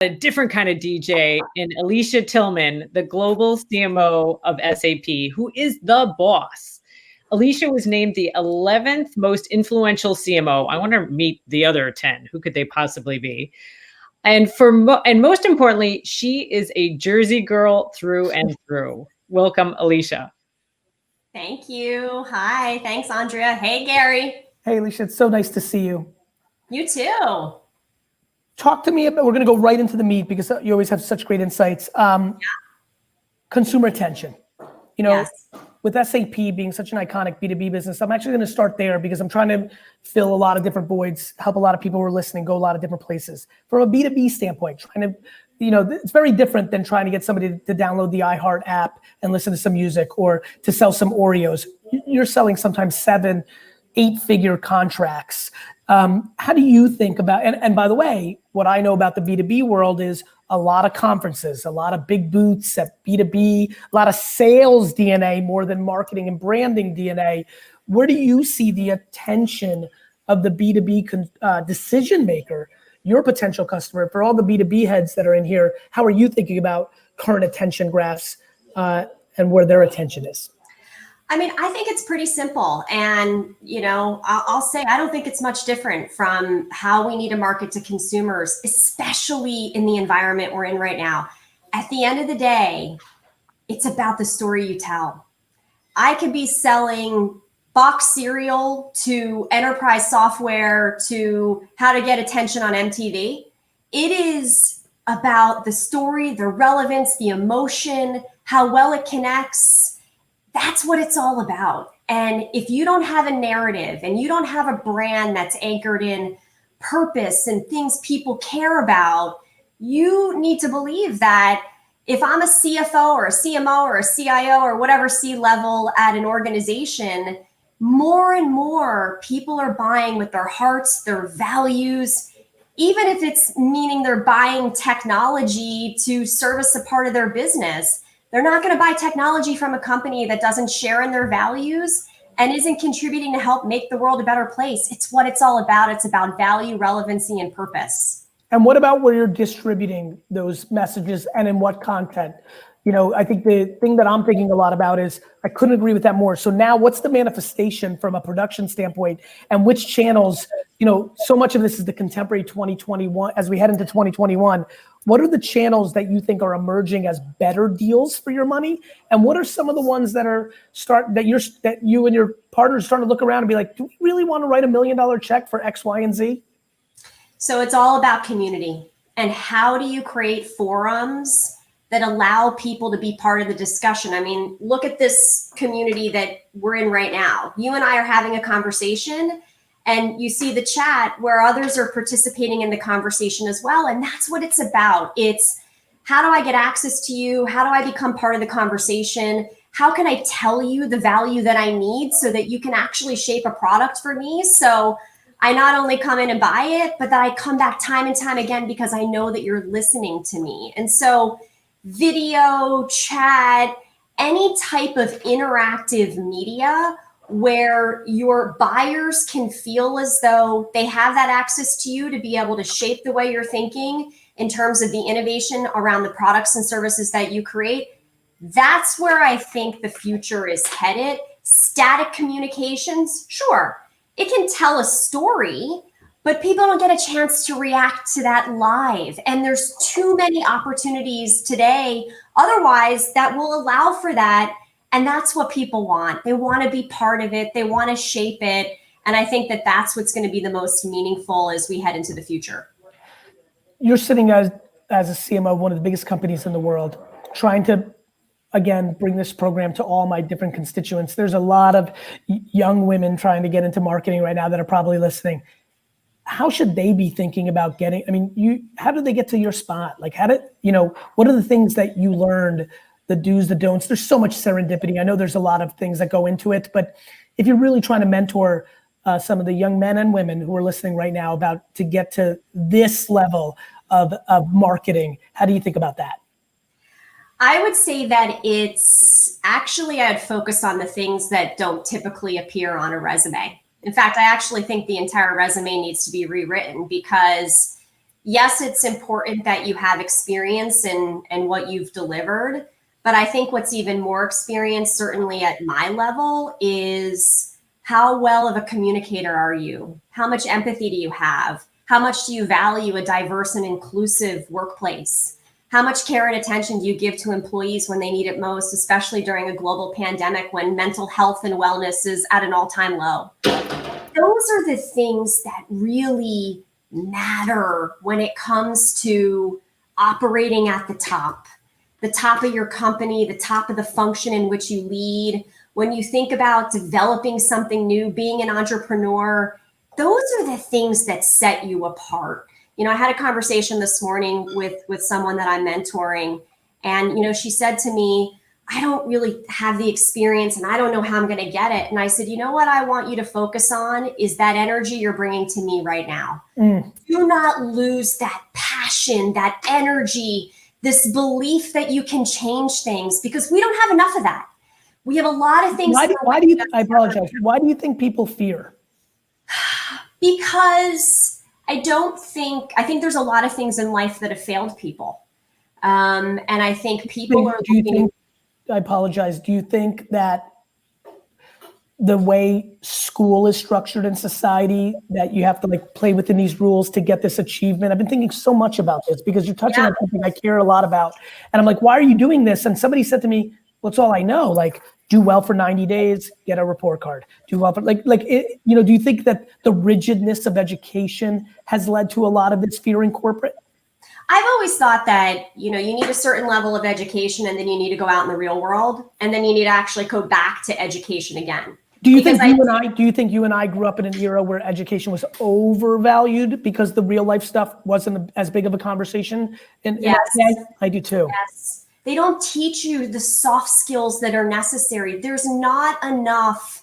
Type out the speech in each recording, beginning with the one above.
a different kind of DJ in Alicia Tillman, the global CMO of SAP, who is the boss. Alicia was named the 11th most influential CMO. I want to meet the other 10. Who could they possibly be? And most importantly, she is a Jersey girl through and through. Welcome, Alicia. Thank you. Hi. Thanks, Andrea. Hey, Gary. Hey, Alicia. It's so nice to see you. You too. Talk to me about, we're going to go right into the meat because you always have such great insights. Consumer attention. You know, yes. With SAP being such an iconic B2B business, I'm actually going to start there because I'm trying to fill a lot of different voids, help a lot of people who are listening, go a lot of different places. From a B2B standpoint, trying to, you know, it's very different than trying to get somebody to download the iHeart app and listen to some music or to sell some Oreos. You're selling sometimes 7, 8-figure contracts. How do you think about, and by the way, what I know about the B2B world is a lot of conferences, a lot of big booths at B2B, a lot of sales DNA more than marketing and branding DNA. Where do you see the attention of the B2B decision maker, your potential customer? For all the B2B heads that are in here, how are you thinking about current attention graphs and where their attention is? I mean, I think it's pretty simple. And, you know, I'll say I don't think it's much different from how we need to market to consumers, especially in the environment we're in right now. At the end of the day, it's about the story you tell. I could be selling box cereal to enterprise software to how to get attention on MTV. It is about the story, the relevance, the emotion, how well it connects. That's what it's all about. And if you don't have a narrative and you don't have a brand that's anchored in purpose and things people care about, you need to believe that if I'm a CFO or a CMO or a CIO or whatever C-level at an organization, more and more people are buying with their hearts, their values, even if it's meaning they're buying technology to service a part of their business. They're not going to buy technology from a company that doesn't share in their values and isn't contributing to help make the world a better place. It's what it's all about. It's about value, relevancy, and purpose. And what about where you're distributing those messages and in what content? You know, I think the thing that I'm thinking a lot about is, I couldn't agree with that more. So now what's the manifestation from a production standpoint and which channels, you know, so much of this is the contemporary 2021, as we head into 2021, what are the channels that you think are emerging as better deals for your money? And what are some of the ones that are that you and your partners are starting to look around and be like, do we really want to write $1 million check for X, Y, and Z? So it's all about community and how do you create forums that allow people to be part of the discussion. I mean, look at this community that we're in right now. You and I are having a conversation and you see the chat where others are participating in the conversation as well. And that's what it's about. It's how do I get access to you? How do I become part of the conversation? How can I tell you the value that I need so that you can actually shape a product for me? So I not only come in and buy it, but that I come back time and time again because I know that you're listening to me. And so video, chat, any type of interactive media where your buyers can feel as though they have that access to you to be able to shape the way you're thinking in terms of the innovation around the products and services that you create. That's where I think the future is headed. Static communications, sure, it can tell a story, but people don't get a chance to react to that live. And there's too many opportunities today otherwise that will allow for that. And that's what people want. They want to be part of it. They want to shape it. And I think that that's what's going to be the most meaningful as we head into the future. You're sitting as a CMO of one of the biggest companies in the world, trying to, again, bring this program to all my different constituents. There's a lot of young women trying to get into marketing right now that are probably listening. How should they be thinking about getting, how did they get to your spot? Like what are the things that you learned, the do's, the don'ts? There's so much serendipity. I know there's a lot of things that go into it, but if you're really trying to mentor some of the young men and women who are listening right now about to get to this level of marketing, how do you think about that? I would say that it's actually, I'd focus on the things that don't typically appear on a resume. In fact, I actually think the entire resume needs to be rewritten because yes, it's important that you have experience in what you've delivered. But I think what's even more experience, certainly at my level, is how well of a communicator are you? How much empathy do you have? How much do you value a diverse and inclusive workplace? How much care and attention do you give to employees when they need it most, especially during a global pandemic when mental health and wellness is at an all-time low? Those are the things that really matter when it comes to operating at the top of your company, the top of the function in which you lead. When you think about developing something new, being an entrepreneur, those are the things that set you apart. You know, I had a conversation this morning with someone that I'm mentoring, and, you know, she said to me, I don't really have the experience and I don't know how I'm going to get it. And I said, you know what I want you to focus on is that energy you're bringing to me right now. Do not lose that passion, that energy, this belief that you can change things, because we don't have enough of that. We have a lot of things. Why do you, I apologize. Why do you think people fear? Because I think there's a lot of things in life that have failed people. And I think people are looking. I apologize. Do you think that the way school is structured in society, that you have to like play within these rules to get this achievement? I've been thinking so much about this because you're touching on something I care a lot about. And I'm like, why are you doing this? And somebody said to me, well, it's all I know. Like, do well for 90 days, get a report card. Do well for do you think that the rigidness of education has led to a lot of this fear in corporate? I've always thought that, you know, you need a certain level of education and then you need to go out in the real world and then you need to actually go back to education again. Do you think you and I grew up in an era where education was overvalued because the real life stuff wasn't as big of a conversation? Yes. I do too. Yes. They don't teach you the soft skills that are necessary. There's not enough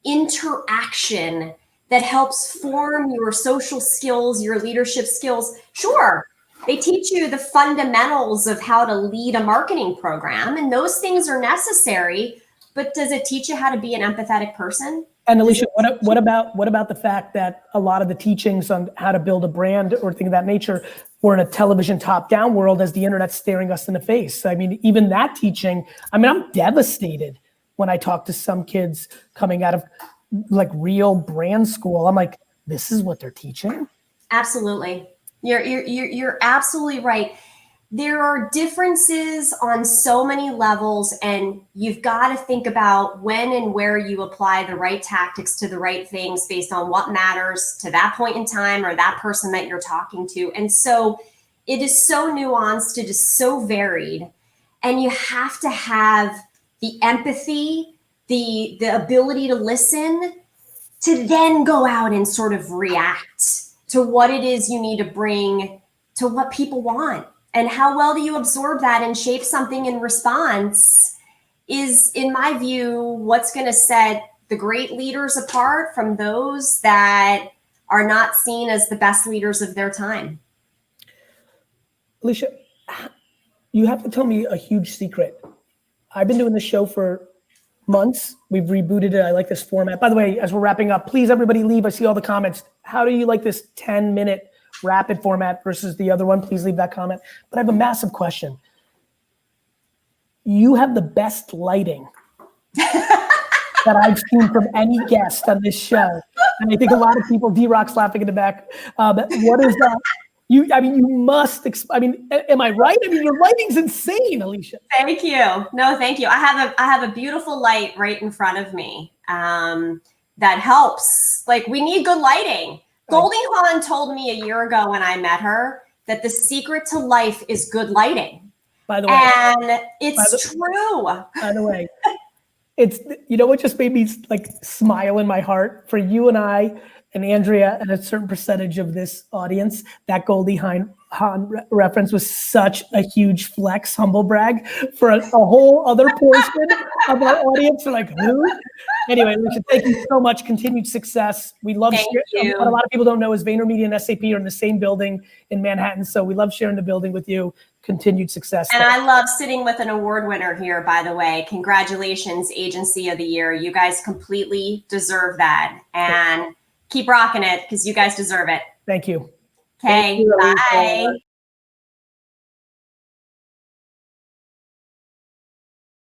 interaction that helps form your social skills, your leadership skills. Sure. They teach you the fundamentals of how to lead a marketing program, and those things are necessary, but does it teach you how to be an empathetic person? And Alicia, what about the fact that a lot of the teachings on how to build a brand or thing of that nature were in a television top-down world as the internet's staring us in the face? I mean, even that teaching, I mean, I'm devastated when I talk to some kids coming out of like real brand school. I'm like, this is what they're teaching? Absolutely. You're absolutely right. There are differences on so many levels, and you've got to think about when and where you apply the right tactics to the right things based on what matters to that point in time or that person that you're talking to. And so it is so nuanced, it is so varied, and you have to have the empathy, the ability to listen, to then go out and sort of react to what it is you need to bring to what people want. And how well do you absorb that and shape something in response is, in my view, what's going to set the great leaders apart from those that are not seen as the best leaders of their time. Alicia, you have to tell me a huge secret. I've been doing this show for months. We've rebooted it. I like this format. By the way, as we're wrapping up, please everybody leave. I see all the comments. How do you like this 10-minute rapid format versus the other one? Please leave that comment. But I have a massive question. You have the best lighting that I've seen from any guest on this show. And I think a lot of people, D-Rock's laughing in the back. What is that? You must, am I right? I mean, your lighting's insane, Alicia. Thank you. No, thank you. I have a beautiful light right in front of me that helps. Like, we need good lighting. Goldie Hawn told me a year ago when I met her that the secret to life is good lighting. By the way. And it's true. By the way, it's, you know what just made me like smile in my heart? For you and I and Andrea and a certain percentage of this audience, that Goldie Hawn reference was such a huge flex, humble brag. For a whole other portion of our audience, they're like, who? Anyway, Alicia, thank you so much. Continued success. We love sharing. What a lot of people don't know is VaynerMedia and SAP are in the same building in Manhattan. So we love sharing the building with you. Continued success. And I love sitting with an award winner here, by the way. Congratulations, Agency of the Year. You guys completely deserve that. And keep rocking it because you guys deserve it. Thank you. Okay, you, Alicia. bye.